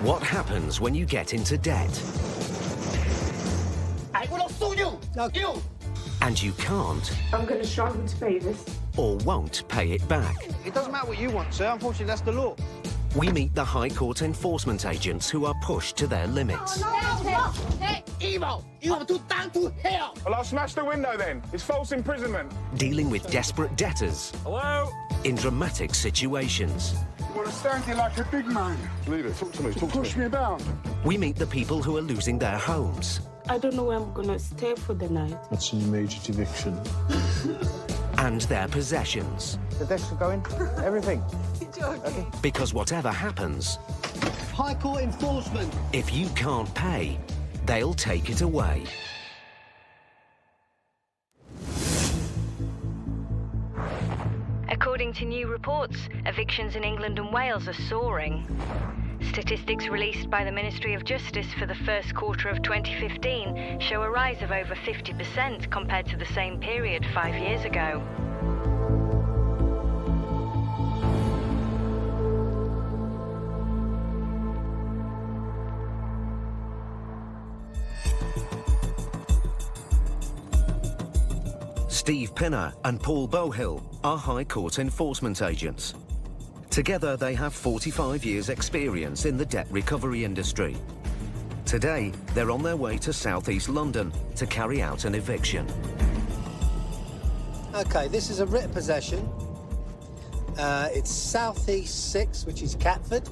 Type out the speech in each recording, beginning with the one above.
What happens when you get into debt? I will sue you! No. You! And you can't I'm going to struggle to pay this. or won't pay it back. It doesn't matter what you want, sir. Unfortunately, that's the law. We meet the High Court enforcement agents who are pushed to their limits. Evil! You have to down to hell! Well, I'll smash the window then. It's false imprisonment. Dealing with desperate debtors Hello? in dramatic situations. You want to stand here like a big man? Leave it. Talk to me. Push me about. We meet the people who are losing their homes I don't know where I'm going to stay for the night. That's an immediate eviction. and their possessions. The desk are going. Everything. Because whatever happens, High Court enforcement. if you can't pay, they'll take it away. According to new reports, evictions in England and Wales are soaring. Statistics released by the Ministry of Justice for the first quarter of 2015 show a rise of over 50% compared to the same period 5 years ago. Steve Pinner and Paul Bohill are High Court enforcement agents. Together, they have 45 years' experience in the debt recovery industry. Today, they're on their way to South East London to carry out an eviction. OK, this is a writ of possession. It's South East 6, which is Catford.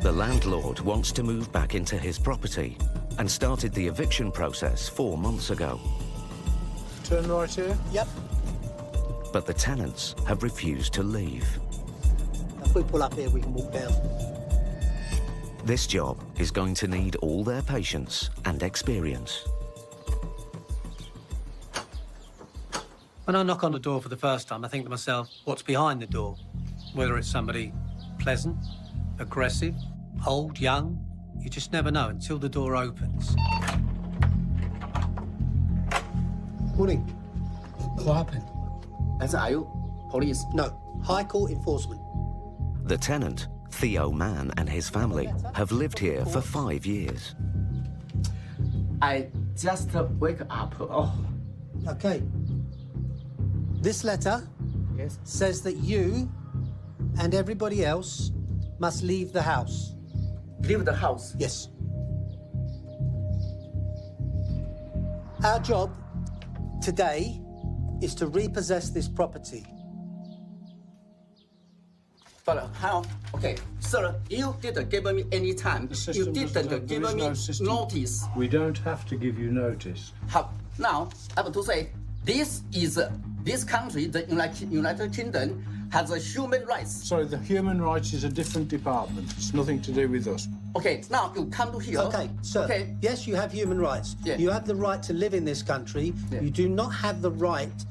The landlord wants to move back into his property and started the eviction process 4 months ago. Turn right here. Yep. But the tenants have refused to leave. If we pull up here, we can walk down. This job is going to need all their patience and experience. When I knock on the door for the first time, I think to myself, what's behind the door? Whether it's somebody pleasant, aggressive, old, young, you just never know until the door opens. Morning. What happened? Are you police? No, High Court enforcement. The tenant, Theo Mann, and his family have lived here for 5 years. I just wake up. Oh. OK. This letter Yes. says that you and everybody else must leave the house. Leave the house. Yes. Our job today is to repossess this property. But how? Okay, sir, you didn't give me any time. The system You doesn't- didn't there give is me no system. notice. We don't have to give you notice. How? Now, I have to say, this country, the United Kingdom, has a human rights. Sorry, the human rights is a different department. It's nothing to do with us. Okay, now you come to here. OK, sir. Okay. Yes, you have human rights. Yeah. You have the right to live in this country. Yeah. You do not have the right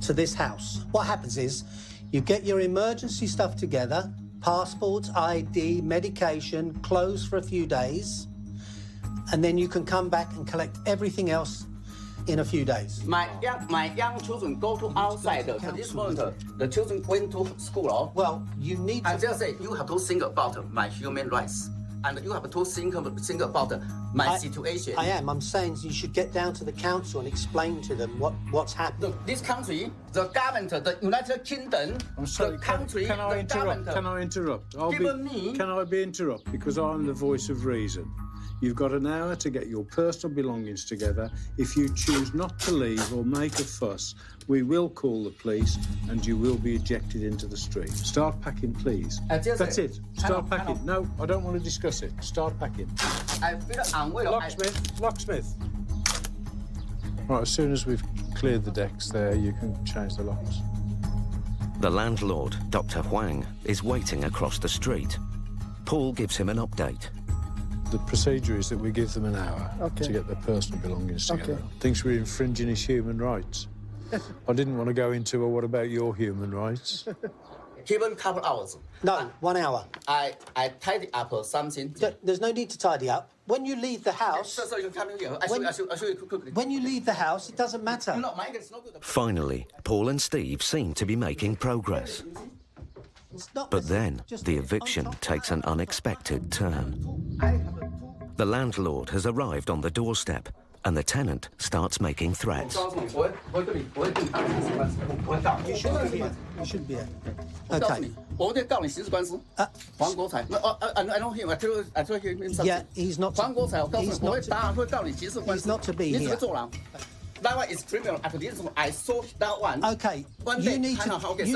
to this house. What happens is you get your emergency stuff together, passports, ID, medication, clothes for a few days, and then you can come back and collect everything else in a few days. My young children go to outside. At this moment, the children went to school. Well, you need to... I just say you have to think about my human rights, and you have to think about my situation. I am. I'm saying you should get down to the council and explain to them what's happened. Look, this country, the government, the United Kingdom, I'm sorry, the country, can I the interrupt? government. Can I interrupt? Me. Can I be interrupted? Because I'm the voice of reason. You've got an hour to get your personal belongings together. If you choose not to leave or make a fuss, we will call the police and you will be ejected into the street. Start packing, please. That's it. Start packing. No, I don't want to discuss it. Start packing. I feel unwell. Locksmith. Right, as soon as we've cleared the decks there, you can change the locks. The landlord, Dr. Huang, is waiting across the street. Paul gives him an update. The procedure is that we give them an hour to get their personal belongings together. Thinks we're infringing his human rights. I didn't want to go into, well, what about your human rights? Give them a couple hours. No, 1 hour. I tidy up something. There's no need to tidy up. When you leave the house... So you come in here. I show you quickly. When you leave the house, it doesn't matter. No, mine is not good. Finally, Paul and Steve seem to be making progress. But then the eviction takes an unexpected turn. The landlord has arrived on the doorstep and the tenant starts making threats. You shouldn't be here. You shouldn't be here. Okay. I told him something. Yeah, he's not to be here. That one is criminal. After this one, I saw that one. Okay, you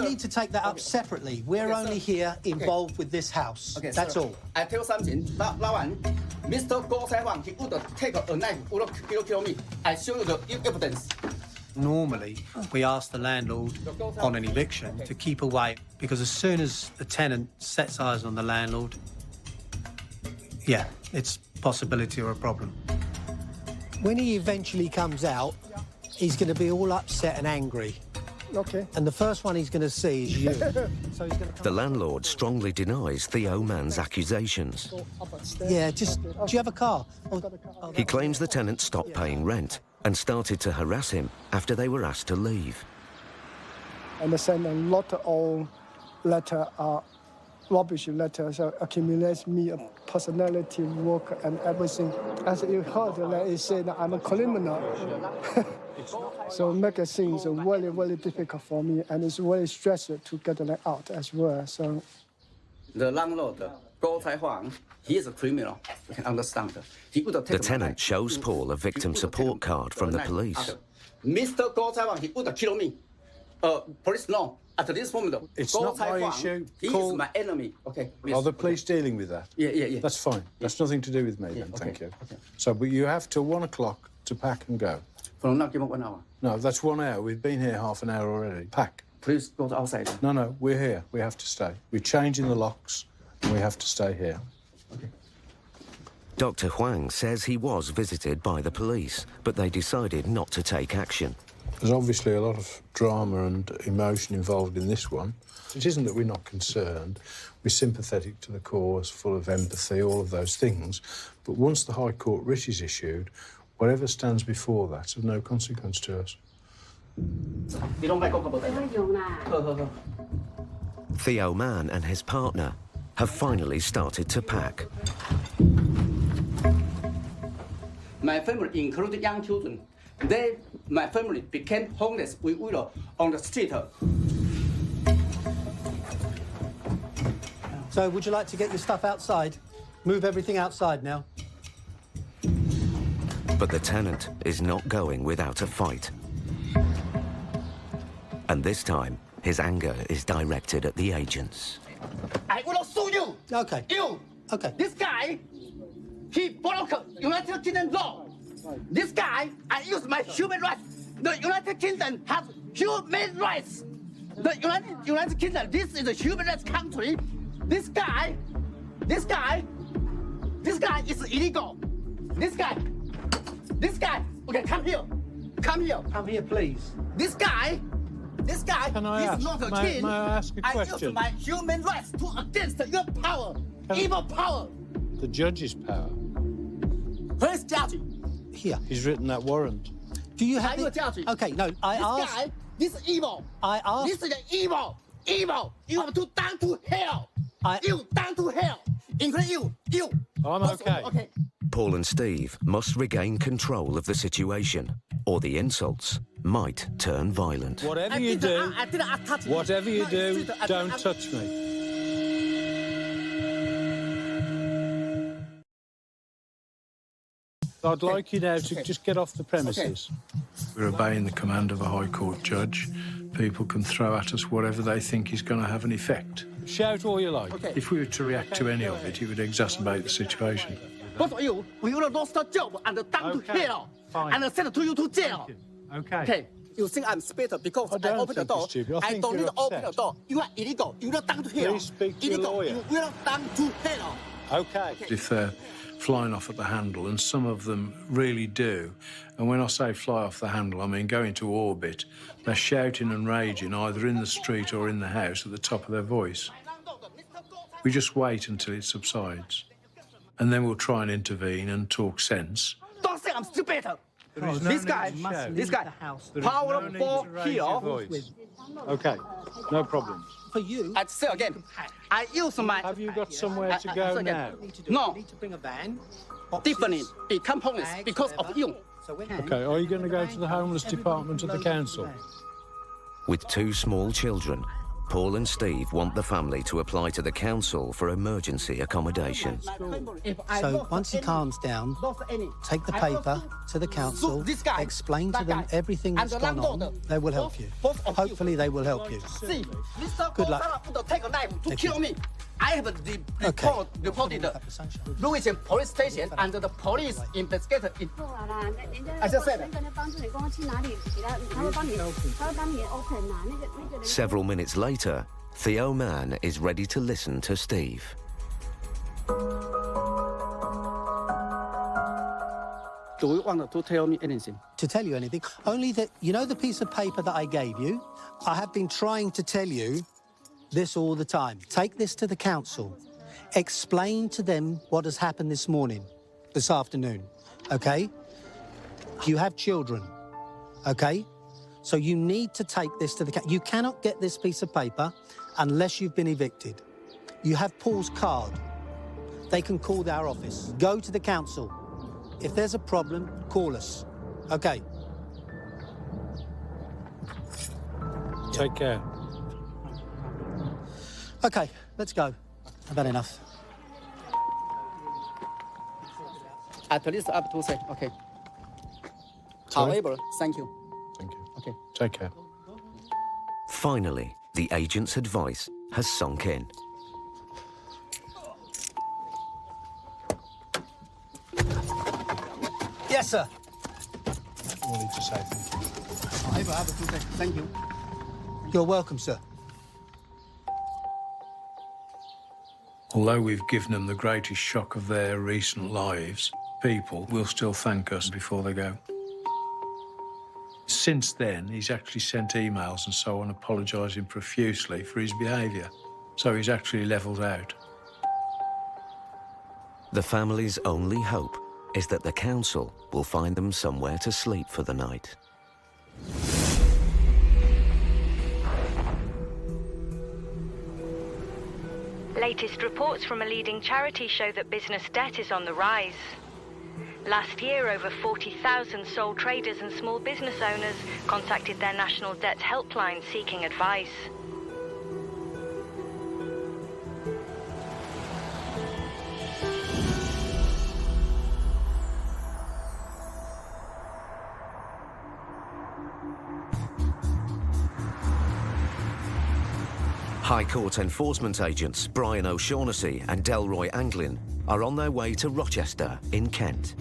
need to take that up separately. We're only here involved with this house. Okay, that's all. I tell something. That one, Mr. Go Taiwan, he would take a knife, would kill me. I show you the evidence. Normally, we ask the landlord on an eviction to keep away, because as soon as the tenant sets eyes on the landlord, yeah, it's possibility or a problem. When he eventually comes out, he's going to be all upset and angry. Okay. And the first one he's going to see is you. So he's going to The landlord strongly denies Theo Man's accusations. Yeah, do you have a car? He claims the tenant stopped paying rent and started to harass him after they were asked to leave. And I send a lot of letter, rubbish letters, accumulates me a personality, work, and everything. As you heard, like it said, I'm a criminal. So make things very, very difficult for me, and it's very stressful to get out as well. So the landlord, Go Taiwan, he is a criminal. You can understand. He would take The tenant shows Paul a victim support card from the police. Mr. Go Taiwan, he would kill me. Police, no. At this moment, It's Go not my Taiwan, issue. He is my enemy. Okay. Are the police dealing with that? Yeah. That's fine. That's nothing to do with me then, okay, thank you. okay. So, but you have till 1 o'clock to pack and go. From now, give me 1 hour. No, that's 1 hour. We've been here half an hour already. Pack. Please go outside. No, we're here. We have to stay. We're changing the locks and we have to stay here. Okay. Dr. Huang says he was visited by the police, but they decided not to take action. There's obviously a lot of drama and emotion involved in this one. It isn't that we're not concerned. We're sympathetic to the cause, full of empathy, all of those things. But once the High Court writ is issued, whatever stands before that's of no consequence to us. Theo Man and his partner have finally started to pack. My family, including young children, my family became homeless. We were on the street. So would you like to get your stuff outside? Move everything outside now. But the tenant is not going without a fight. And this time, his anger is directed at the agents. I will sue you. Okay. You. Okay. This guy, he broke United Kingdom law. This guy, I use my human rights. The United Kingdom has human rights. The United Kingdom, this is a human rights country. This guy is illegal. This guy, okay, come here. Come here, please. This guy, Can I ask? he's not a May king. I ask a question? I use my human rights to against your power, evil power. The judge's power. Where's judge? Here. He's written that warrant. Do you have Are you a judge? Okay, no, I This asked... guy, this is evil. I asked... This is evil. You have to down to hell. You down to hell. Including you. I'm okay. Okay. Paul and Steve must regain control of the situation, or the insults might turn violent. Whatever you do, don't touch me. I'd like you now to just get off the premises. We're obeying the command of a High Court judge. People can throw at us whatever they think is going to have an effect. Shout all you like. Okay. If we were to react to any of it, it would exacerbate the situation. Both of you, we will lose the job and down to hell. Fine. And send to you to jail. Okay. Okay. You think I'm stupid because I don't opened the think door? you're stupid. I I think don't you're need to open upset. the door. You are illegal. You will down to hell. Please speak to your illegal. lawyer. You will down to hell. Okay. If they're flying off at the handle, and some of them really do, and when I say fly off the handle, I mean go into orbit, they're shouting and raging either in the street or in the house at the top of their voice. We just wait until it subsides, and then we'll try and intervene and talk sense. Don't say I'm stupid. There is no This need guy, to shout. this guy, There is no need to powerful raise here. your voice. Okay. No problem. For you... I say again, I use my... Have you got somewhere to go now? No. You need to bring a van. Differently, become homeless because of you. OK, are you going to go to the homeless department of the council? With 2 small children, Paul and Steve want the family to apply to the council for emergency accommodation. So once he calms down, take the paper to the council, explain to them everything that's gone on. They will help you. Hopefully they will help you. See, Mr. Good luck. Take a knife to kill me. I have reported Lewis police station and the police investigator. I just said. Several minutes later, Theo Mann is ready to listen to Steve. Do you want to tell me anything? To tell you anything? Only that, you know the piece of paper that I gave you? I have been trying to tell you this all the time. Take this to the council. Explain to them what has happened this morning, this afternoon, OK? You have children, OK? So you need to take this to the council. You cannot get this piece of paper unless you've been evicted. You have Paul's card. They can call our office. Go to the council. If there's a problem, call us, OK? Take care. OK, let's go. I've had enough. At least up to say, okay. Sorry? However, thank you. Thank you. Okay. Take care. Finally, the agent's advice has sunk in. Yes, sir. We'll need to say thank you. However, up to say, thank you. You're welcome, sir. Although we've given them the greatest shock of their recent lives, people will still thank us before they go. Since then, he's actually sent emails and so on apologising profusely for his behaviour. So he's actually levelled out. The family's only hope is that the council will find them somewhere to sleep for the night. Latest reports from a leading charity show that business debt is on the rise. Last year, over 40,000 sole traders and small business owners contacted their national debt helpline seeking advice. High Court enforcement agents Brian O'Shaughnessy and Delroy Anglin are on their way to Rochester in Kent.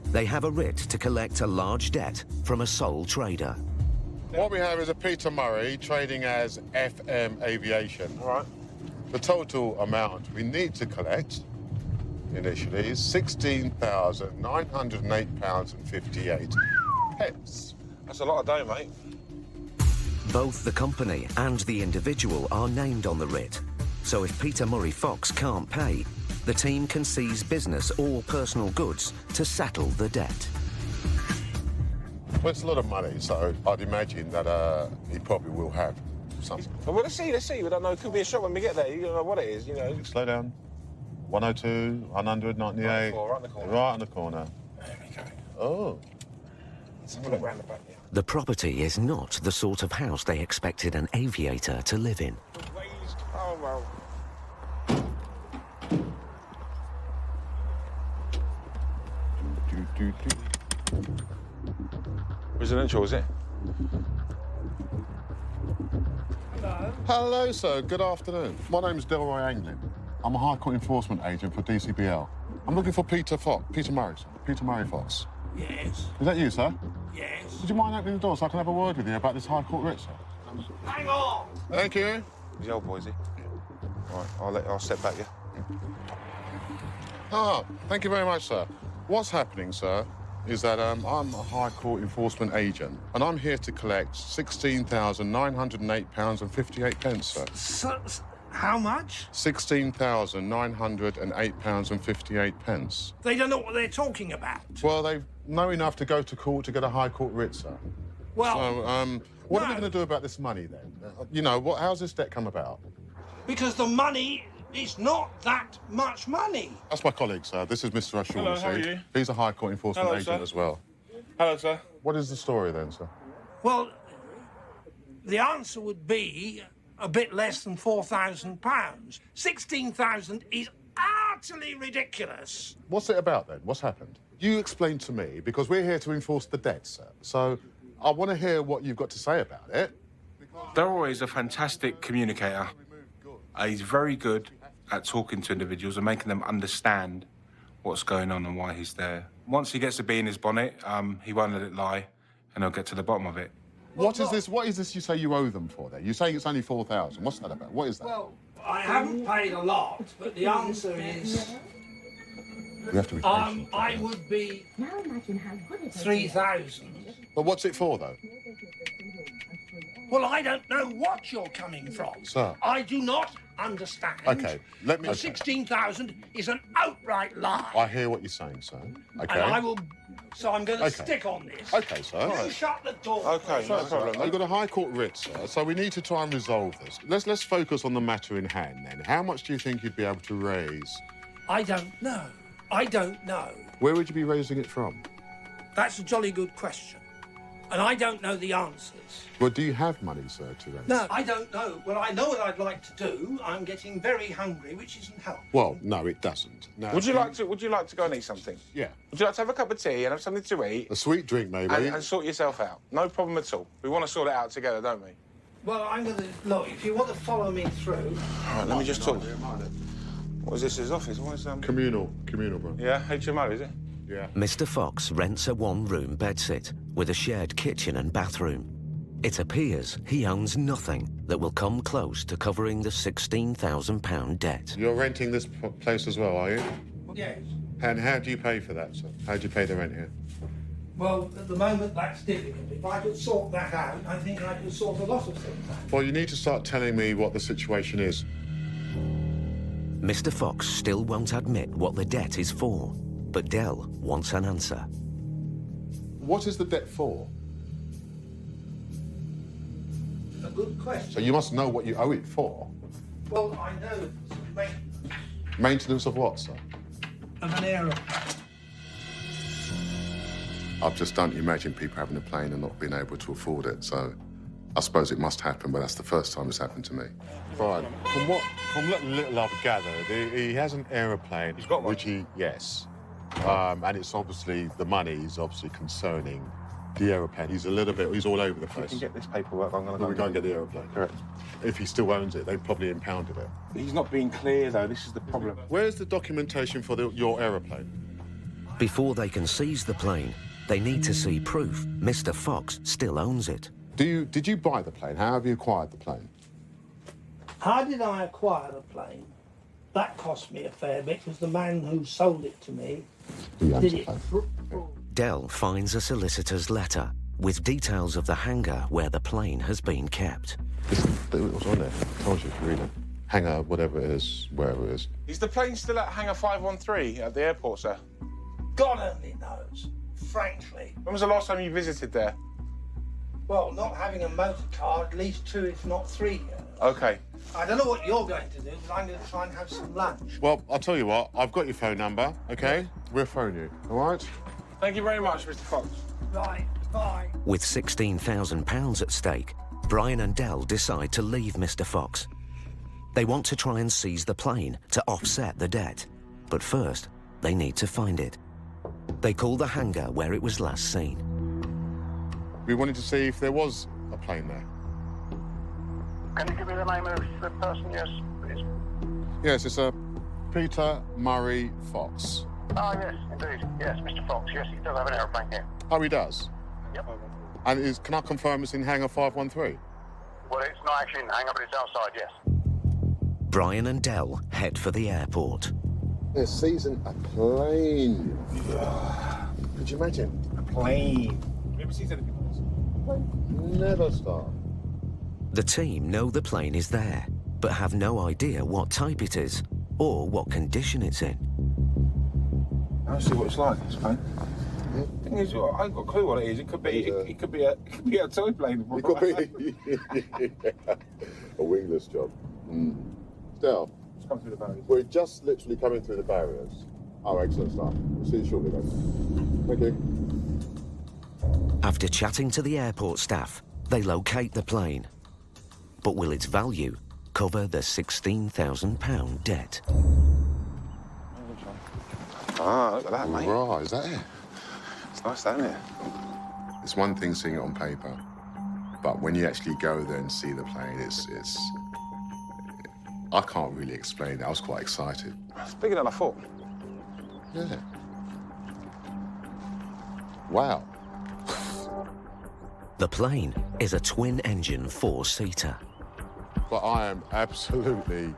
They have a writ to collect a large debt from a sole trader. What we have is a Peter Murray trading as FM Aviation. All right. The total amount we need to collect initially is £16,908.58. That's a lot of dough, mate. Both the company and the individual are named on the writ, so if Peter Murray Fox can't pay, the team can seize business or personal goods to settle the debt. Well, it's a lot of money, so I'd imagine that he probably will have something. Well, let's see. We don't know. It could be a shot when we get there. You don't know what it is, you know. Slow down. 102, 198. Right on the corner. Right on the corner. There we go. Oh. Let's have a look round the back, yeah. The property is not the sort of house they expected an aviator to live in. Oh, well. Residential, is it? Hello. Hello, sir. Good afternoon. My name's Delroy Anglin. I'm a High Court enforcement agent for DCBL. I'm looking for Peter Murray, sir. Peter Murray Fox. Yes. Is that you, sir? Yes. Would you mind opening the door so I can have a word with you about this High Court writ, sir? Hang on. Thank you. He's the old boy, is he? All right, I'll step back, yeah? Ah, thank you very much, sir. What's happening, sir, is that I'm a High Court enforcement agent, and I'm here to collect £16,908.58, sir. How much? £16,908.58. They don't know what they're talking about. Well, they know enough to go to court to get a High Court writ, sir. Well... So, What are we going to do about this money, then? You know, how's this debt come about? Because the money is not that much money. That's my colleague, sir. This is Mr. O'Shaughnessy. Hello, how are you? He's a High Court Enforcement Hello, agent sir. as well. Hello, sir. What is the story, then, sir? Well, the answer would be a bit less than £4,000. 16,000 is utterly ridiculous. What's it about, then? What's happened? You explain to me, because we're here to enforce the debt, sir. So I want to hear what you've got to say about it. Delroy is a fantastic communicator. He's very good at talking to individuals and making them understand what's going on and why he's there. Once he gets a bee in his bonnet, he won't let it lie, and he'll get to the bottom of it. What is this you say you owe them for, then? You're saying it's only 4,000. What's that about? What is that? Well, I haven't paid a lot, but the answer is... We have to be patient. I would be 3,000. But what's it for, though? Well, I don't know what you're coming from. Sir. I do not understand. OK, let me... The 16,000 is an outright lie. I hear what you're saying, sir. OK. And I will... So I'm going to stick on this. OK, sir. You shut the door. OK, no problem. We've got a High Court writ, sir, so we need to try and resolve this. Let's focus on the matter in hand, then. How much do you think you'd be able to raise? I don't know. I don't know. Where would you be raising it from? That's a jolly good question. And I don't know the answers. Well, do you have money, sir, to raise? No, I don't know. Well, I know what I'd like to do. I'm getting very hungry, which isn't helpful. Well, no, it doesn't. No. Would you like to go and eat something? Yeah. Would you like to have a cup of tea and have something to eat? A sweet drink, maybe. And sort yourself out. No problem at all. We want to sort it out together, don't we? Well, I'm going to... Look, if you want to follow me through... All right, let me just talk. What is this, his office? What is Communal, bro. Yeah, HMO, is it? Yeah. Mr. Fox rents a one-room bedsit with a shared kitchen and bathroom. It appears he owns nothing that will come close to covering the £16,000 debt. You're renting this place as well, are you? Yes. And how do you pay for that, sir? How do you pay the rent here? Well, at the moment, that's difficult. If I could sort that out, I think I could sort a lot of things out. Well, you need to start telling me what the situation is. Mr. Fox still won't admit what the debt is for, but Dell wants an answer. What is the debt for? A good question. So you must know what you owe it for. Well, I know it's Maintenance of what, sir? of an aeroplane. I just don't imagine people having a plane and not being able to afford it, so I suppose it must happen, but that's the first time it's happened to me. Brian, from what little I've gathered, he has an aeroplane. He's got one. Yes. And it's obviously, the money is obviously concerning the aeroplane. He's all over the If you place. can get this paperwork, I'm going to Well, we go and get the aeroplane. Correct. If he still owns it, they've probably impounded it. He's not being clear, though. This is the problem. Where's the documentation for your aeroplane? Before they can seize the plane, they need to see proof Mr. Fox still owns it. Did you buy the plane? How have you acquired the plane? How did I acquire the plane? That cost me a fair bit because the man who sold it to me did it. Dell finds a solicitor's letter with details of the hangar where the plane has been kept. It was on there. I told you if you read it. Hangar, whatever it is, wherever it is. Is the plane still at Hangar 513 at the airport, sir? God only knows, frankly. When was the last time you visited there? Well, not having a motor car, at least 2, if not 3 years. OK. I don't know what you're going to do, but I'm going to try and have some lunch. Well, I'll tell you what. I've got your phone number, OK? We'll phone you, all right? Thank you very much, Mr. Fox. Right, bye. With £16,000 at stake, Brian and Dell decide to leave Mr. Fox. They want to try and seize the plane to offset the debt. But first, they need to find it. They call the hangar where it was last seen. We wanted to see if there was a plane there. Can you give me the name of the person? Yes, please. Yes, it's a Peter Murray Fox. Ah, yes, indeed. Yes, Mr. Fox. Yes, he does have an aeroplane here. Oh, he does? Yep. And can I confirm it's in Hangar 513? Well, it's not actually in the hangar, but it's outside, yes. Brian and Dell head for the airport. They're seizing a plane. Could you imagine? A plane. Have you ever seen anything like this? Never stop. The team know the plane is there, but have no idea what type it is or what condition it's in. I see what it's like, this plane. Thing is, I ain't got a clue what it is. It could be, it could be a toy plane. It could be a wingless job. Still, Just come through the barriers. we're just literally coming through the barriers. Oh, excellent stuff. We'll see you shortly, guys. Thank you. After chatting to the airport staff, they locate the plane. But will its value cover the £16,000 debt? Ah, look at that, mate. Right, is that it? It's nice, isn't it? It's one thing seeing it on paper, but when you actually go there and see the plane, it's I can't really explain it. I was quite excited. It's bigger than I thought. Yeah. Wow. The plane is a twin-engine four-seater. But I am absolutely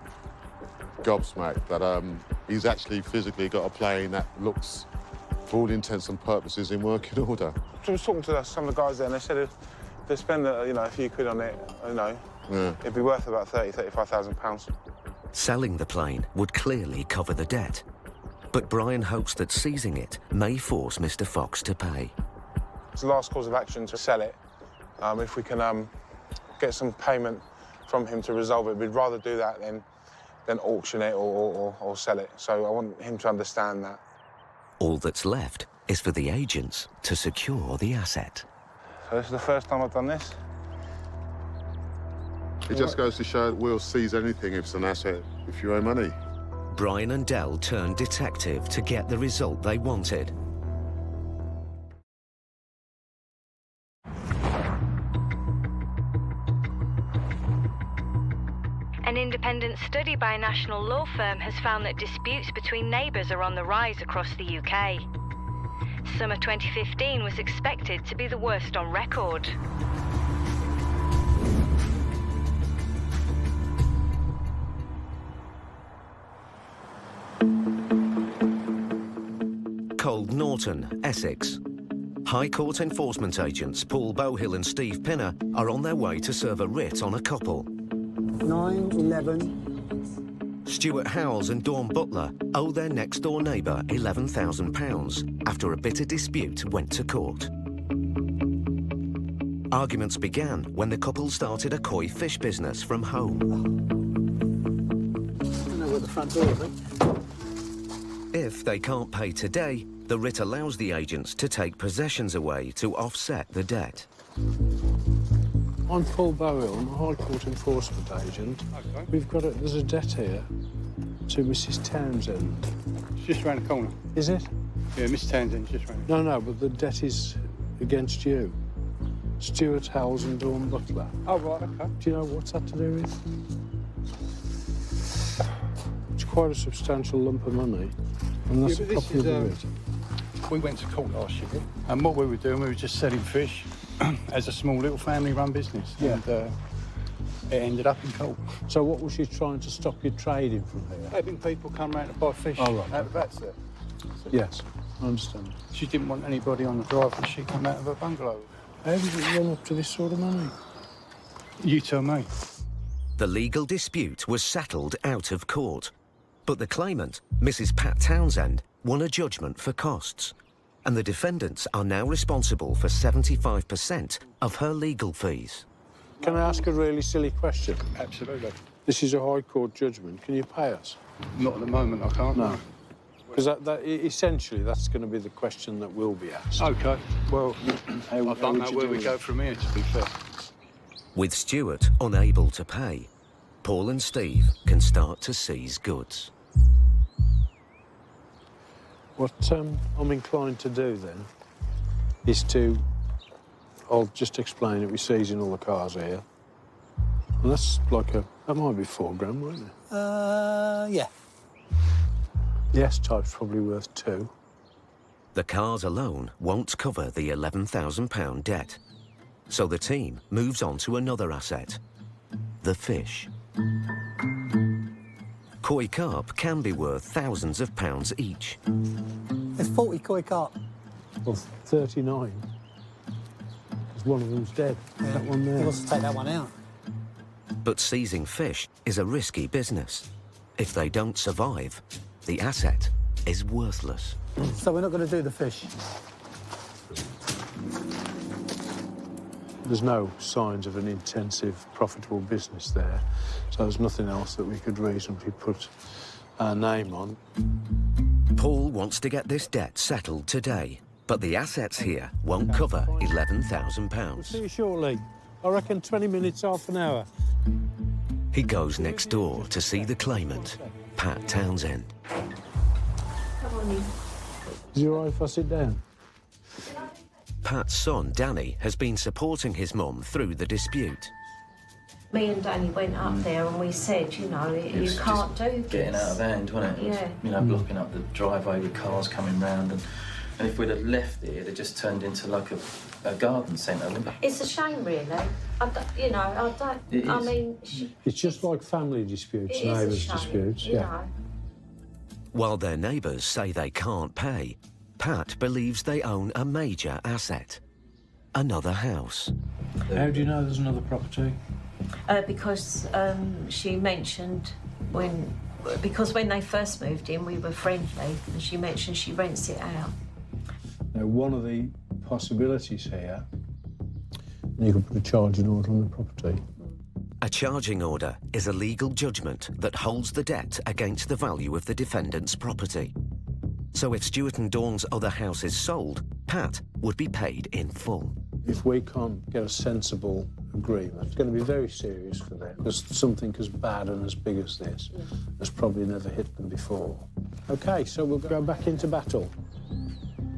gobsmacked that he's actually physically got a plane that looks, for all intents and purposes, in working order. I was talking to some of the guys there, and they said if they spend a few quid on it, it'd be worth about £35,000. Selling the plane would clearly cover the debt. But Brian hopes that seizing it may force Mr. Fox to pay. It's the last course of action to sell it. If we can get some payment from him to resolve it, we'd rather do that than auction it or sell it. So I want him to understand that. All that's left is for the agents to secure the asset. So this is the first time I've done this. It just goes to show that we'll seize anything if it's an asset, if you owe money. Brian and Dell turned detective to get the result they wanted. An independent study by a national law firm has found that disputes between neighbours are on the rise across the UK. Summer 2015 was expected to be the worst on record. Cold Norton, Essex. High Court enforcement agents Paul Bowhill and Steve Pinner are on their way to serve a writ on a couple. 9/11. Stuart Howells and Dawn Butler owe their next-door neighbour £11,000 after a bitter dispute went to court. Arguments began when the couple started a koi fish business from home. I don't know where the front door is. If they can't pay today, the writ allows the agents to take possessions away to offset the debt. I'm Paul Bowhill, I'm a High Court enforcement agent. Okay. There's a debt here to Mrs. Townsend. It's just round the corner. Is it? Yeah, Miss Townsend's just round. No, but the debt is against you. Stuart Howells and Dawn Butler. Oh, right, OK. Do you know what's that to do with? It's quite a substantial lump of money. And that's a copy of the writ. We went to court last year, and what we were doing, we were just selling fish as a small little family-run business. Yeah. And it ended up in court. So what was she trying to stop you trading from here? Having people come round to buy fish right. out of that, sir. Yes, I understand. She didn't want anybody on the drive when she came out of her bungalow. How did it run up to this sort of money? You tell me. The legal dispute was settled out of court, but the claimant, Mrs. Pat Townsend, won a judgment for costs, and the defendants are now responsible for 75% of her legal fees. Can I ask a really silly question? Absolutely. This is a High Court judgment. Can you pay us? Not at the moment, I can't. No. Because essentially, that's going to be the question that will be asked. OK. Well, I don't know where we go from here, to be fair. With Stuart unable to pay, Paul and Steve can start to seize goods. What I'm inclined to do, then, is I'll just explain it. We're seizing all the cars here. And that's that might be £4 grand, won't it? Yeah. The S-Type's probably worth 2. The cars alone won't cover the £11,000 debt. So the team moves on to another asset, the fish. Koi carp can be worth thousands of pounds each. There's 40 koi carp. Well, 39. Because one of them's dead. Yeah. That one there. He wants to take that one out. But seizing fish is a risky business. If they don't survive, the asset is worthless. So we're not going to do the fish? there's no signs of an intensive, profitable business there, so there's nothing else that we could reasonably put our name on. Paul wants to get this debt settled today, but the assets here won't cover £11,000. We'll see you shortly. I reckon 20 minutes, half an hour. He goes next door to see the claimant, Pat Townsend. Come on in. Is it all right if I sit down? Pat's son, Danny, has been supporting his mum through the dispute. Me and Danny went up there and we said, you know, you can't do this. Getting out of hand, wasn't it? Yeah. You know, blocking up the driveway with cars coming round. And if we'd have left it, it just turned into like a garden centre, wouldn't it? It's a shame, really. It's just like family disputes, It is a neighbours shame, disputes, you yeah. know. While their neighbours say they can't pay, Pat believes they own a major asset, another house. How do you know there's another property? Because she mentioned because when they first moved in, we were friendly, and she mentioned she rents it out. Now, one of the possibilities here, you could put a charging order on the property. A charging order is a legal judgment that holds the debt against the value of the defendant's property. So if Stewart and Dawn's other house is sold, Pat would be paid in full. If we can't get a sensible agreement, it's going to be very serious for them, because something as bad and as big as this has probably never hit them before. OK, so we'll go back into battle.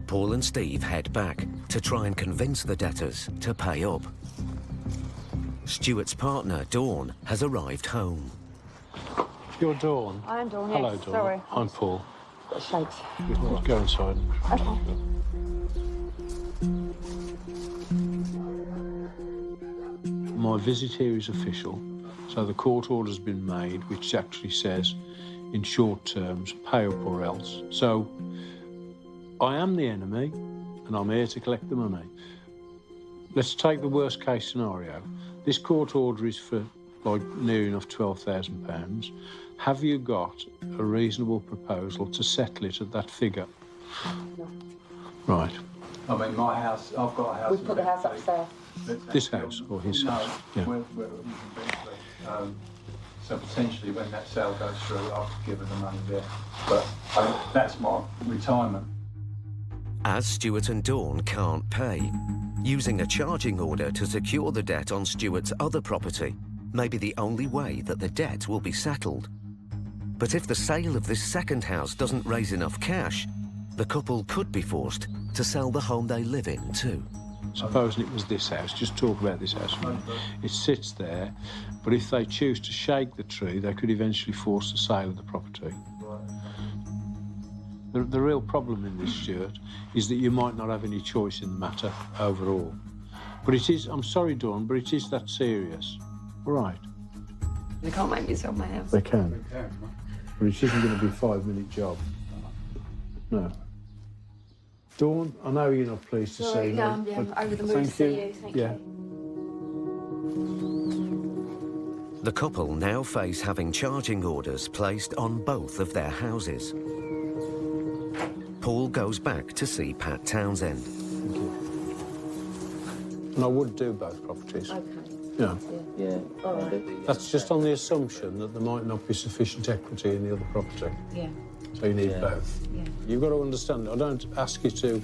Paul and Steve head back to try and convince the debtors to pay up. Stewart's partner, Dawn, has arrived home. You're Dawn? I'm Dawn, Hello, yes. Dawn. Sorry. I'm Paul. Got shakes. Let's go inside. Okay. My visit here is official, so the court order's been made, which actually says, in short terms, pay up or else. So, I am the enemy, and I'm here to collect the money. Let's take the worst case scenario. This court order is for, like, near enough £12,000. Have you got a reasonable proposal to settle it at that figure? No. Right. I mean, my house, I've got a house... We put the house upstairs. This house or his house? No, Yeah. we're eventually. So potentially when that sale goes through, I'll give her the money there. But that's my retirement. As Stewart and Dawn can't pay, using a charging order to secure the debt on Stewart's other property may be the only way that the debt will be settled. But if the sale of this second house doesn't raise enough cash, the couple could be forced to sell the home they live in too. Supposing it was this house, just talk about this house for a minute. It sits there, but if they choose to shake the tree, they could eventually force the sale of the property. The real problem in this, Stuart, is that you might not have any choice in the matter overall. But it is, I'm sorry, Dawn, but it is that serious. All right. They can't make me sell my house. They can. But it isn't going to be a 5-minute job. No. Dawn, I know you're not pleased to Sorry, see no, me. I'm over the moon Thank to see you. you. Thank Yeah. The couple now face having charging orders placed on both of their houses. Paul goes back to see Pat Townsend. Thank you. And I would do both properties. Okay. Yeah. Yeah. All right. That's just on the assumption that there might not be sufficient equity in the other property. Yeah. So you need both. Yeah. You've got to understand, I don't ask you to,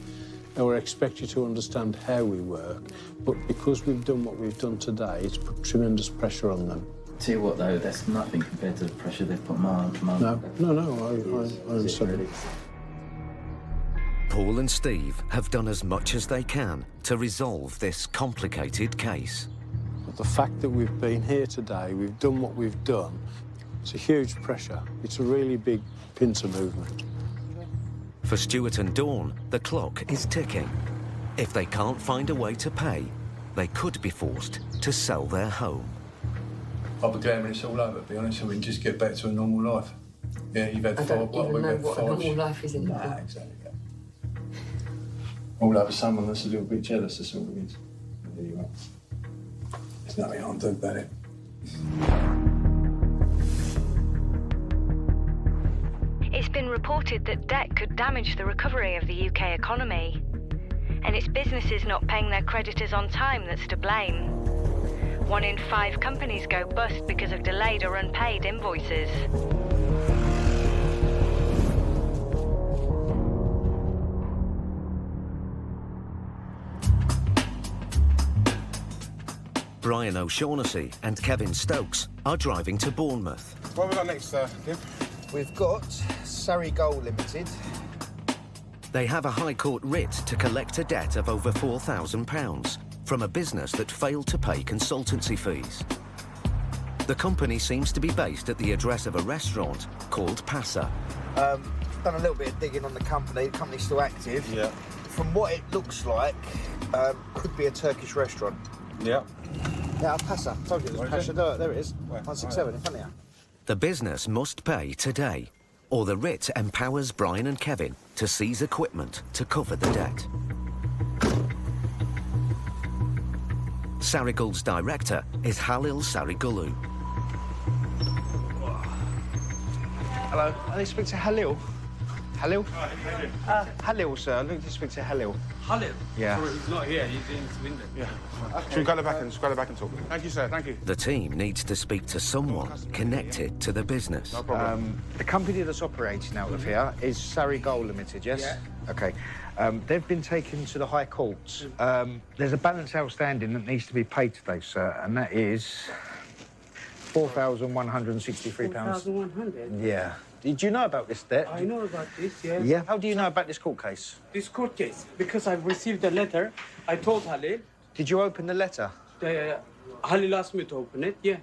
or expect you to understand how we work, but because we've done what we've done today, it's put tremendous pressure on them. Tell you what, though, that's nothing compared to the pressure they've put on my No, I understand. Paul and Steve have done as much as they can to resolve this complicated case. But the fact that we've been here today, we've done what we've done, it's a huge pressure. It's a really big pincer movement. For Stewart and Dawn, the clock is ticking. If they can't find a way to pay, they could be forced to sell their home. I'll be glad when it's all over, to be honest, so we can just get back to a normal life. Yeah, you've had I don't five, even know we've what had a five. normal life is anymore. Nah, exactly. All over someone that's a little bit jealous, that's all it is. There you are. There's nothing I can do about it. It's been reported that debt could damage the recovery of the UK economy. and it's businesses not paying their creditors on time that's to blame. 1 in 5 companies go bust because of delayed or unpaid invoices. Brian O'Shaughnessy and Kevin Stokes are driving to Bournemouth. What have we got next, Kim? We've got Surrey Gold Limited. They have a High Court writ to collect a debt of over £4,000 from a business that failed to pay consultancy fees. The company seems to be based at the address of a restaurant called Passa. Done a little bit of digging on the company. The company's still active. Yeah. From what it looks like, could be a Turkish restaurant. Yeah. Yeah, Passa. Told you, there's Passa. There it is. Where? 167 in front of you. The business must pay today, or the writ empowers Brian and Kevin to seize equipment to cover the debt. Sarigul's director is Halil Sarigulu. Hello, I need to speak to Halil. Halil? Halil, sir. I need to speak to Halil. Halil? Yeah. Sorry, he's not here. He's in Swindon. Yeah. Should we go back and talk? Thank you, sir. Thank you. The team needs to speak to someone connected to the business. No problem. The company that's operating out of here is Surrey Gold Limited, yes? Yeah. OK. They've been taken to the High Court. There's a balance outstanding that needs to be paid today, sir, and that is £4,163. 4,100? Yeah. Did you know about this debt? I know about this, yeah. Yeah? How do you know about this court case? This court case, because I've received a letter. I told Halil. Did you open the letter? Halil asked me to open it, yeah.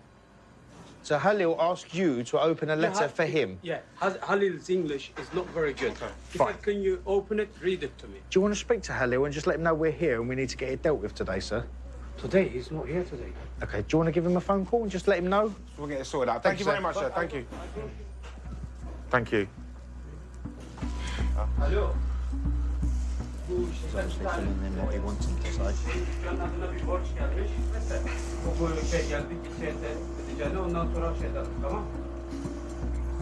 So Halil asked you to open a letter for him? Yeah. Halil's English is not very good. He said, can you open it, read it to me? Do you want to speak to Halil and just let him know we're here and we need to get it dealt with today, sir? Today? He's not here today. OK, do you want to give him a phone call and just let him know? We'll get it sorted out. Thank you very much, sir. Thank you. Thank you. Hello. He's obviously telling him what he wants him to say.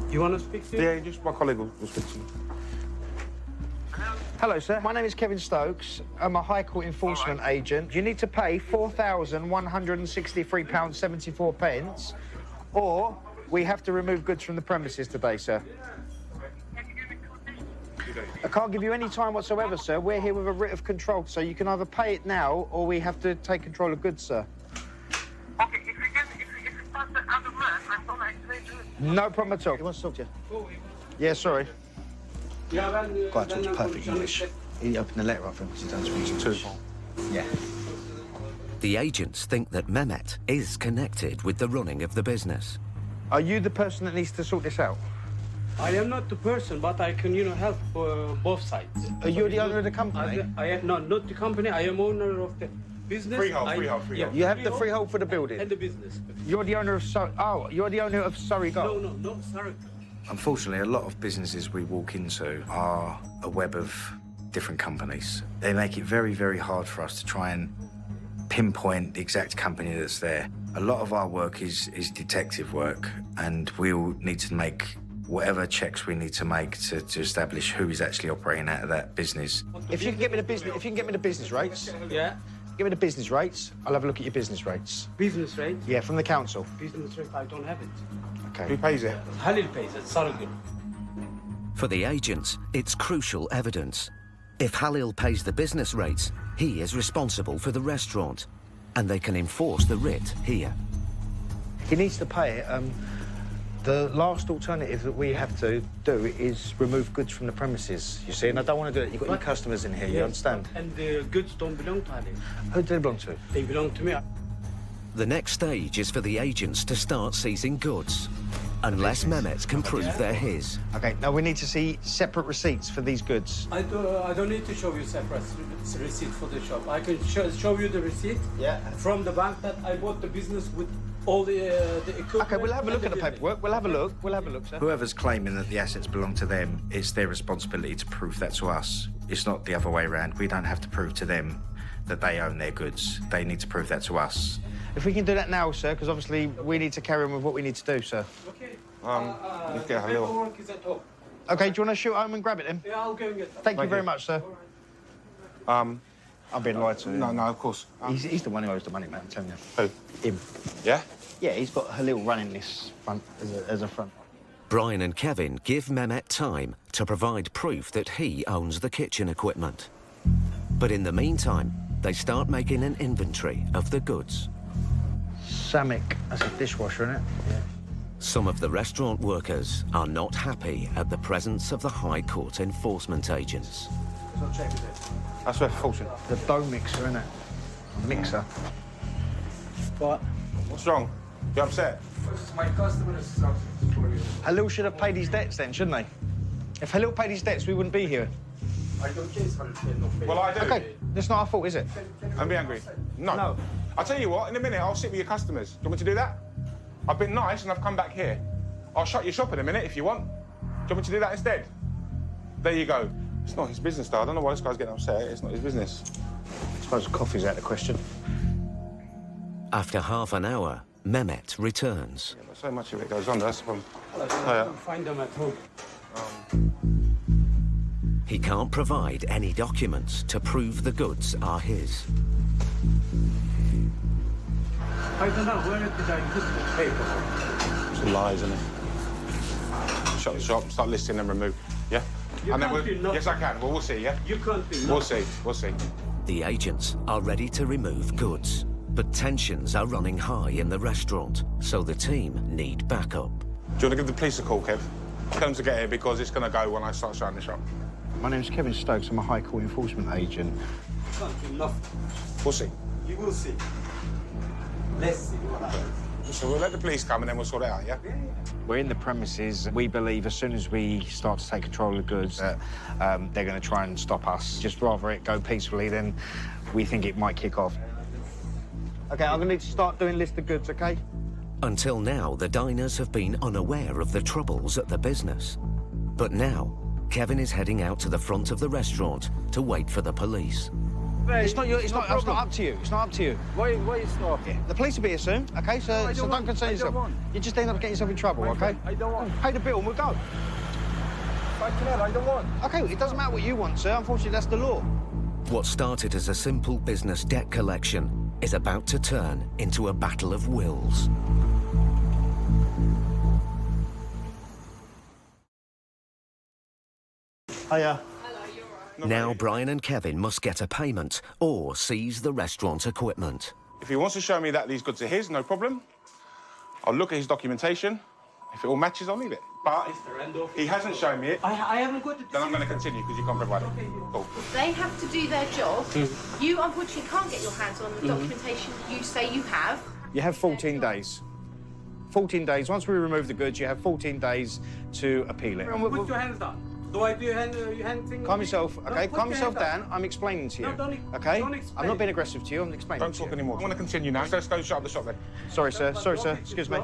You want to speak to him? Yeah, just my colleague will speak to you. Hello, sir. My name is Kevin Stokes. I'm a High Court enforcement agent. You need to pay £4,163.74, or we have to remove goods from the premises today, sir. I can't give you any time whatsoever, sir. We're here with a writ of control, so you can either pay it now or we have to take control of goods, sir. Okay, if you pass the other man, I'm gonna explain to you. No problem at all. He wants to talk to you. Yeah, sorry. Guy talks perfect English. He opened the letter up for him because he don't speak too. Yeah. The agents think that Mehmet is connected with the running of the business. Are you the person that needs to sort this out? I am not the person, but I can, help both sides. Are you the owner of the company? I am not the company. I am owner of the business. Freehold. Yeah, you have the freehold for the building? And the business. You're the owner of you're the owner of Surrey Gold? No, not Surrey. Unfortunately, a lot of businesses we walk into are a web of different companies. They make it very, very hard for us to try and pinpoint the exact company that's there. A lot of our work is detective work, and we'll need to make whatever checks we need to make to establish who is actually operating out of that business. If you can get me the business rates. Yeah. Give me the business rates. I'll have a look at your business rates. Business rates? Yeah, from the council. Business rates, I don't have it. Okay. Who pays it? Halil pays it, Sarigul. For the agents, it's crucial evidence. If Halil pays the business rates, he is responsible for the restaurant, and they can enforce the writ here. He needs to pay it. The last alternative that we have to do is remove goods from the premises, you see, and I don't want to do it. You've got your customers in here, you understand? And the goods don't belong to Halil. Who do they belong to? They belong to me. The next stage is for the agents to start seizing goods, unless Mehmet can prove they're his. OK, now we need to see separate receipts for these goods. I don't need to show you separate receipt for the shop. I can show you the receipt from the bank that I bought the business with all the equipment. OK, we'll have a look at the paperwork. We'll have a look, sir. Whoever's claiming that the assets belong to them, it's their responsibility to prove that to us. It's not the other way around. We don't have to prove to them that they own their goods. They need to prove that to us. If we can do that now, sir, because obviously we need to carry on with what we need to do, sir. OK. Let's get Halil. Paperwork is at home. OK, do you want to shoot home and grab it then? Yeah, I'll go and get that. Thank you very much, sir. I'm being lied to. No, no, of course. He's the one who owes the money, man, I'm telling you. Who? Him. Yeah? Yeah, he's got a little run in this front as a front. Brian and Kevin give Mehmet time to provide proof that he owns the kitchen equipment. But in the meantime, they start making an inventory of the goods. Samek, that's a dishwasher, isn't it? Yeah. Some of the restaurant workers are not happy at the presence of the High Court enforcement agents. That's worth a fortune. The dough mixer, isn't it? Mixer. What? What's wrong? You upset? My customer is for you. Halil should have paid his debts then, shouldn't they? If Halil paid his debts, we wouldn't be here. I don't case for it. Well, I do. Okay, that's not our fault, is it? I'm be angry. No. No. I'll tell you what, in a minute, I'll sit with your customers. Do you want me to do that? I've been nice and I've come back here. I'll shut your shop in a minute if you want. Do you want me to do that instead? There you go. It's not his business, though. I don't know why this guy's getting upset. It's not his business. I suppose coffee's out of the question. After half an hour, Mehmet returns. Yeah, but so much of it goes on, that's the problem. Find them at home. He can't provide any documents to prove the goods are his. I don't know, where did I put the paper? It's a lie, isn't it? Shut the shop, start listing and remove. Yeah? You and then can't do nothing. yes, I can. Well, we'll see, yeah? You can't do nothing. We'll see, we'll see. The agents are ready to remove goods, but tensions are running high in the restaurant, so the team need backup. Do you want to give the police a call, Kev? Tell them to get here because it's going to go when I start shutting the shop. My name's Kevin Stokes. I'm a High Court enforcement agent. You can't do nothing. We'll see. You will see. Let's see what happens. So we'll let the police come and then we'll sort it out, yeah? We're in the premises. We believe as soon as we start to take control of the goods, they're going to try and stop us. Just rather it go peacefully than we think it might kick off. OK, I'm going to need to start doing list of goods, OK? Until now, the diners have been unaware of the troubles at the business. But now, Kevin is heading out to the front of the restaurant to wait for the police. It's not up to you. It's not up to you. Why it's not? Yeah. The police will be here soon, OK? So, don't concern yourself. You just end up getting yourself in trouble, OK? I don't want. Pay the bill and we'll go. I don't want. OK, it doesn't matter what you want, sir. Unfortunately, that's the law. What started as a simple business debt collection is about to turn into a battle of wills. Hiya. Now Brian and Kevin must get a payment or seize the restaurant equipment. If he wants to show me that these goods are his, no problem. I'll look at his documentation. If it all matches, I'll leave it. But he hasn't shown me it. I haven't got it. Then I'm going to continue because you can't provide it. Cool. They have to do their job. You unfortunately can't get your hands on the documentation you say you have. You have 14 days. 14 days. Once we remove the goods, you have 14 days to appeal it. Put your hands down. Do I do your hand thing? Calm yourself, OK? Calm yourself down. I'm explaining to you. No, don't OK? don't explain. I'm not being aggressive to you. I'm explaining Don't to you. talk anymore. I want to continue now. Let's go shut up the shop then. Sorry, sir. Sorry, sir. Excuse me.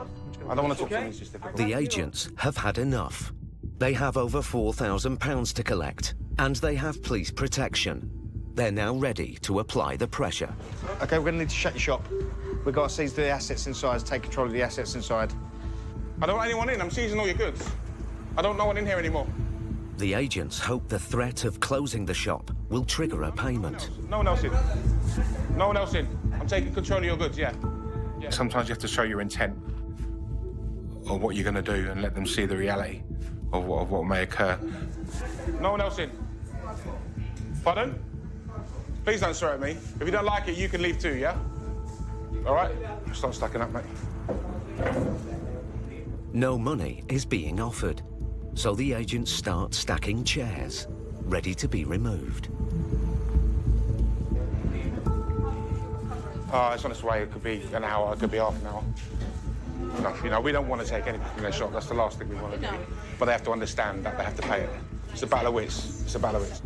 I don't want to talk to you. It's just difficult. The agents have had enough. They have over £4,000 to collect, and they have police protection. They're now ready to apply the pressure. OK, we're going to need to shut your shop. We've got to seize the assets inside, take control of the assets inside. I don't want anyone in. I'm seizing all your goods. I don't want no one in here anymore. The agents hope the threat of closing the shop will trigger a payment. No one else in. No one else in. I'm taking control of your goods, yeah. Sometimes you have to show your intent of what you're going to do and let them see the reality of what may occur. No one else in. Pardon? Please don't swear at me. If you don't like it, you can leave too, yeah? All right? Stop stacking up, mate. No money is being offered, so the agents start stacking chairs, ready to be removed. It's on its way. It could be an hour, it could be half an hour. Enough, you know, we don't want to take anything from their shop. That's the last thing we want to do. But they have to understand that they have to pay it. It's a battle of wits. It's a battle of wits.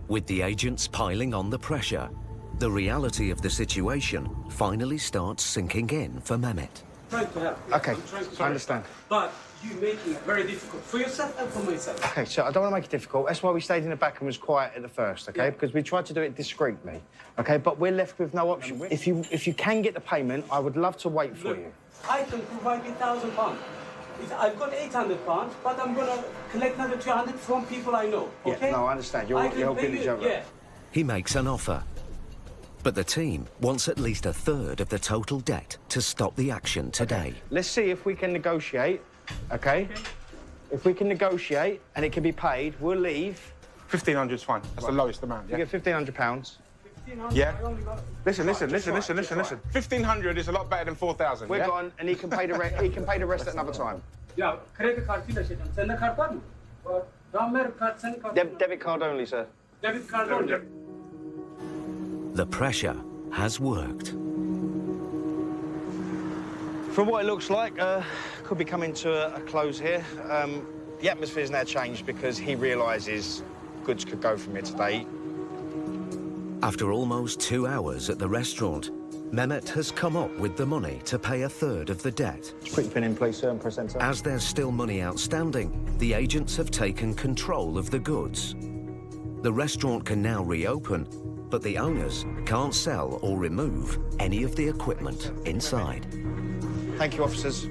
With the agents piling on the pressure, the reality of the situation finally starts sinking in for Mehmet. Trying to help. OK, I understand. But you're making it very difficult for yourself and for myself. OK, so I don't want to make it difficult. That's why we stayed in the back and was quiet at the first, OK? Because we tried to do it discreetly, OK? But we're left with no option. If you can get the payment, I would love to wait for you. I can provide you £1,000. I've got £800, but I'm going to collect another 200 from people I know, OK? Yeah, no, I understand. You're helping each other. Yeah. He makes an offer. But the team wants at least a third of the total debt to stop the action today. Let's see if we can negotiate, okay? If we can negotiate and it can be paid, we'll leave. 1,500 is fine. That's the lowest amount, yeah? You get £1,500. Yeah? Listen. 1,500 is a lot better than 4,000, We're yeah? gone, and he can pay the rest at another time. Yeah, credit card send the card button. Debit card only, sir. Debit card only. The pressure has worked. From what it looks like, could be coming to a close here. The atmosphere's now changed because he realises goods could go from here today. After almost 2 hours at the restaurant, Mehmet has come up with the money to pay a third of the debt. Just put your pin in, please, sir, and press enter. As there's still money outstanding, the agents have taken control of the goods. The restaurant can now reopen, but the owners can't sell or remove any of the equipment inside. Thank you, officers.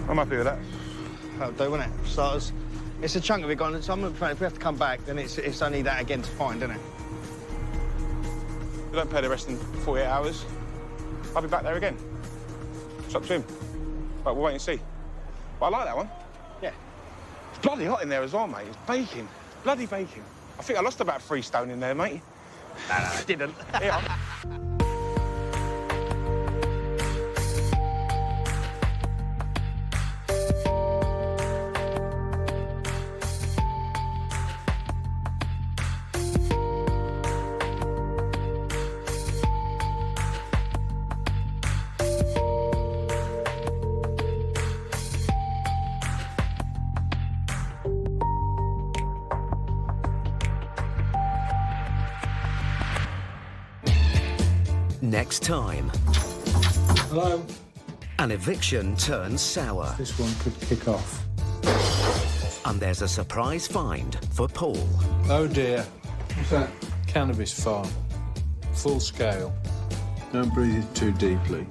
I'm happy with that. That'll do, won't it? Starters. It's a chunk of it gone. So if we have to come back, then it's only that again to find, isn't it? We don't pay the rest in 48 hours. I'll be back there again. It's up to him. But we'll wait and see. But I like that one. Yeah. It's bloody hot in there as well, mate. It's baking. Bloody baking. I think I lost about 3 stone in there, mate. No, I didn't. Yeah. Next time. Hello? An eviction turns sour. This one could kick off. And there's a surprise find for Paul. Oh dear. What's that? Cannabis farm. Full scale. Don't breathe it too deeply.